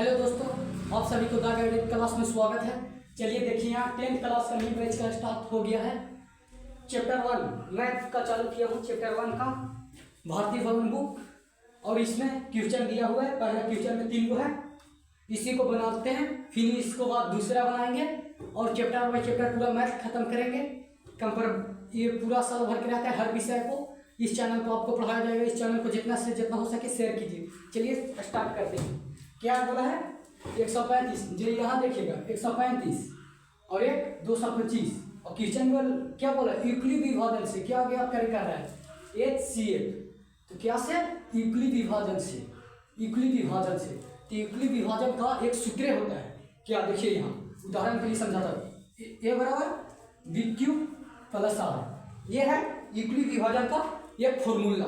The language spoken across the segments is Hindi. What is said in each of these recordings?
हेलो दोस्तों, आप सभी को द गाइडेड क्लास में स्वागत है। चलिए देखिए, यहाँ 10th क्लास का न्यू बैच का स्टार्ट हो गया है। चैप्टर 1 मैथ का चालू किया हूँ। चैप्टर 1 का भारतीय भवन बुक, और इसमें क्वेश्चन दिया हुआ है। पहला क्वेश्चन में 3 को है, इसी को बनाते हैं, फिर इसको बाद दूसरा बनाएंगे और चैप्टर बाई चैप्टर पूरा मैथ खत्म करेंगे। ये पूरा साल भर के रहता है। हर विषय को इस चैनल को आपको पढ़ाया जाएगा। इस चैनल को जितना से जितना हो सके शेयर कीजिए। चलिए स्टार्ट करते हैं। क्या बोला है? 135। जो यहाँ देखिएगा 135 और एक 225। और क्वेश्चन में क्या बोला? यूक्लिड विभाजन से क्या क्या कर रहा है? HCF। तो क्या से? यूक्लिड विभाजन से। यूक्लिड विभाजन से तो यूक्लिड विभाजन का एक सूत्र होता है। क्या देखिए, यहाँ उदाहरण के लिए समझाता हूँ। ए बराबर BQ प्लस R। ये है यूक्लिड विभाजन का एक फॉर्मूला,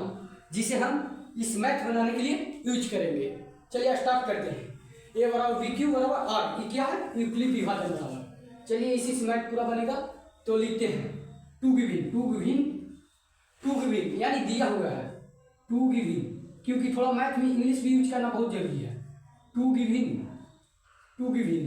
जिसे हम इस मैथ बनाने के लिए यूज करेंगे। चलिए स्टार्ट करते हैं। ए बराबर BQ बराबर R। ये क्या है? यूक्लिड विभाजन बराबर। चलिए इसी से मैथ पूरा बनेगा। तो लिखते हैं टू गिविन यानी दिया हुआ है। टू गिविन, क्योंकि थोड़ा मैथ में इंग्लिश भी यूज करना बहुत जरूरी है। टू गिविन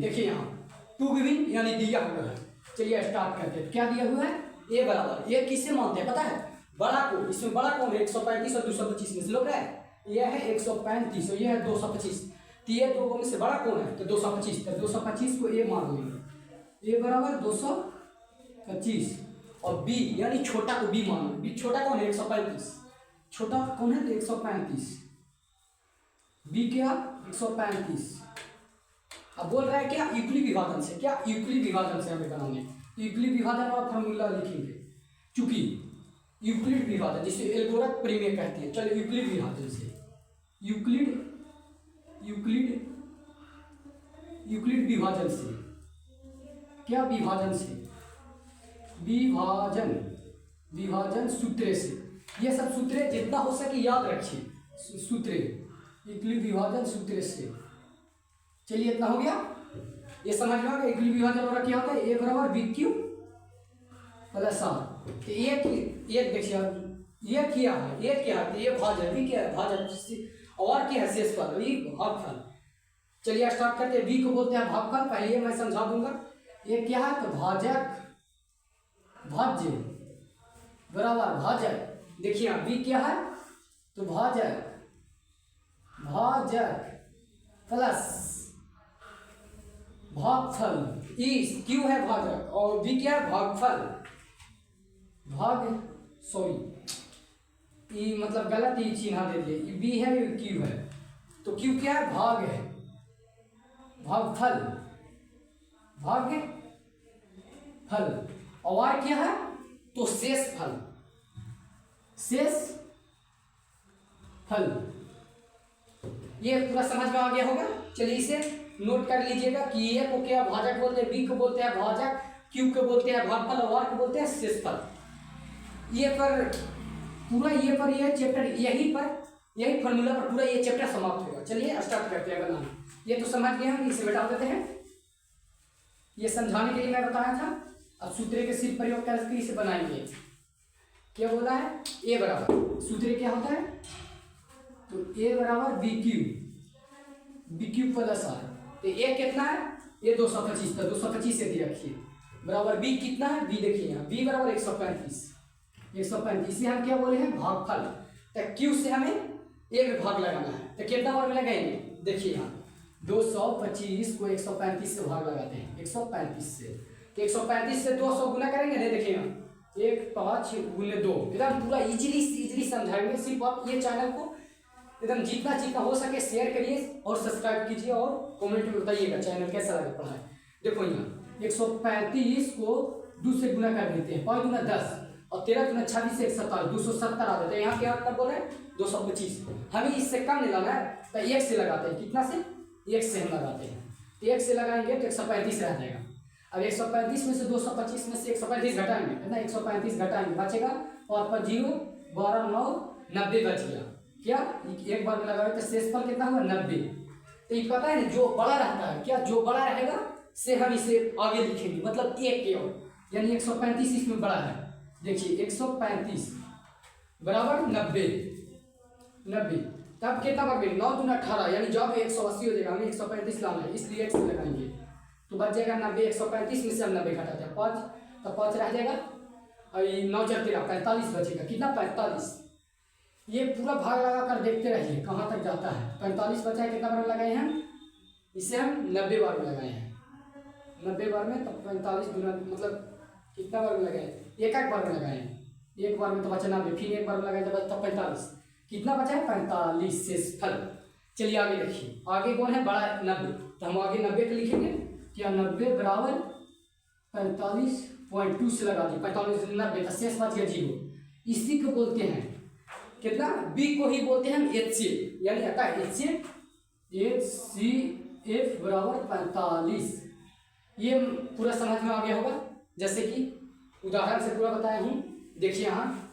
देखिए यहाँ टू गिविन यानी दिया हुआ है। चलिए स्टार्ट करते हैं। क्या दिया हुआ है? ए बराबर, ये किससे मानते हैं पता है? बड़ा को। इसमें बड़ा कौन है? 135 और 225 में से लोग है। यह है 135 और यह है 225। तो ये दो में से बड़ा कौन है? तो 225। तो 225 को ए मान लेंगे। ए बराबर 225 और बी यानी छोटा को बी मान लो। बी छोटा कौन है? 135। छोटा कौन है? तो 135। बी क्या? 135। अब बोल रहा है क्या? यूक्लिड विभाजन से। क्या? यूक्लिड विभाजन से हमें बनाने। यूक्लिड विभाजन और फॉर्मूला लिखेंगे, चूंकि यूक्लिड विभाजन जिसे एल्गोरिथम प्रमेय कहते हैं। चलो यूक्लिड विभाजन से। यूक्लिड विभाजन से। क्या? विभाजन से। विभाजन सूत्र से। ये सब सूत्र जितना हो सके याद रखिए। सूत्र यूक्लिड विभाजन सूत्र से। चलिए इतना हो गया। ये समझ में आ गया यूक्लिड विभाजन वाला क्या होता है? ए बराबर BQ प्लस R। तो ये देखिए, ये क्या है? ये क्या है? ये भाजक भी क्या है? भाजक। और क्या है? शेषफल, ये भागफल। चलिए स्टार्ट करते हैं। बी को बोलते हैं भागफल। पहले मैं समझा दूंगा। ये क्या है? तो भाजक, भाज्य बराबर भाजक। देखिए यहाँ बी क्या है? तो भाजक प्लस भागफल। ई क्यों है? भाजक। और बी क्या है? भागफल। ई मतलब गलत ही चिन्ह दे दिए। बी है, ये क्यू है। तो क्यू क्या है? भाग है, भागफल, फल। और आर क्या है? तो शेषफल, ये पूरा समझ में आ गया होगा। चलिए इसे नोट कर लीजिएगा कि ए को क्या भाजक बोलते हैं, बी को बोलते हैं भाजक, क्यू को बोलते हैं भागफल और आर को बोलते हैं शेषफल। ये चैप्टर यही फॉर्मूला पर पूरा ये चैप्टर समाप्त होगा। चलिए स्टार्ट करते हैं बनाना। ये तो समझ गए हम, इसे बैठा देते हैं। ये समझाने के लिए मैं बताया था। अब सूत्र के सिर्फ प्रयोग करके इसे बनाएंगे। क्या बोला है? ए बराबर सूत्र क्या होता है? तो ए बराबर BQ प्लस R। तो ए कितना है? ये 225 था। 225 से दी रखिए बराबर बी कितना है? बी देखिए यहाँ बी बराबर 135। इसे हम क्या बोले हैं? भागफल। तो क्यू से हमें ए में भाग लगाना है। तो कितना बार में लगाएंगे? देखिए यहाँ 225 को 135 से भाग लगाते हैं। 135 से तो 135 से 200 गुना करेंगे। नहीं देखिए यहाँ 1 5 गुने 2। एकदम पूरा इजीली समझाएंगे। सिर्फ आप ये चैनल को एकदम जितना हो सके शेयर करिए और सब्सक्राइब कीजिए और कमेंट में बताइएगा चैनल कैसा लगा पढ़ाई। देखो यहाँ 135 को 2 से गुना कर देते हैं। 5 गुना 10 और 13 गुना 26 से 127, 270 आ जाते हैं। यहाँ क्या बोल रहे हैं? 225। हमें इससे कम नहीं लाना है तो 1 से लगाते हैं। कितना से? 1 से हम लगाते हैं। 1 से लगाएंगे तो 135 रह जाएगा। अब 135 में से 225 में से 135 घटाएंगे, है ना? 135 घटाएंगे, बचेगा 5 0 12 9 90 बच गया। क्या? एक बार में लगाए तो शेषफल कितना हुआ? 90। तो ये पता है ना, जो बड़ा रहता है, क्या जो बड़ा रहेगा से हम इसे आगे लिखेंगे, मतलब 1 की ओर, यानी 135 इसमें बड़ा है। देखिए 135 बराबर 90। तब कितना बार मिलेगा 9 दूना 18, यानी जब 180 हो जाएगा हमें 135 लाना है, इसलिए एक्स लगाएंगे तो बच जाएगा 90। 135 में से हम 90 घटाते हैं 5, तो 5 रह जाएगा और ये 9 4 13 45 बचेगा। कितना 45। ये पूरा भाग लगा कर देखते रहिए कहाँ तक जाता है। 45 बचा है, कितना बार में लगाए हैं इसे हम 90 बार में लगाए हैं। 90 बार में तब 45 गुना मतलब कितना बार में लगाए, एक बार में लगाए हैं। एक बार में तो बचा 90, फिर एक बार में लगाए तब 45, कितना बचा है 45 शेषफल। चलिए आगे देखिए, आगे कौन है बड़ा 90, तो हम आगे 90 पे लिखेंगे क्या 90 बराबर 45.2 से लगा दिए 45 90 तो शेष बच गया 0। इसी को बोलते हैं कितना, बी को ही बोलते हैं हम HCF, यानी आता है HCF बराबर 45। ये पूरा समझ में आ गया होगा, जैसे कि उदाहरण से पूरा बताया हूँ। देखिए यहाँ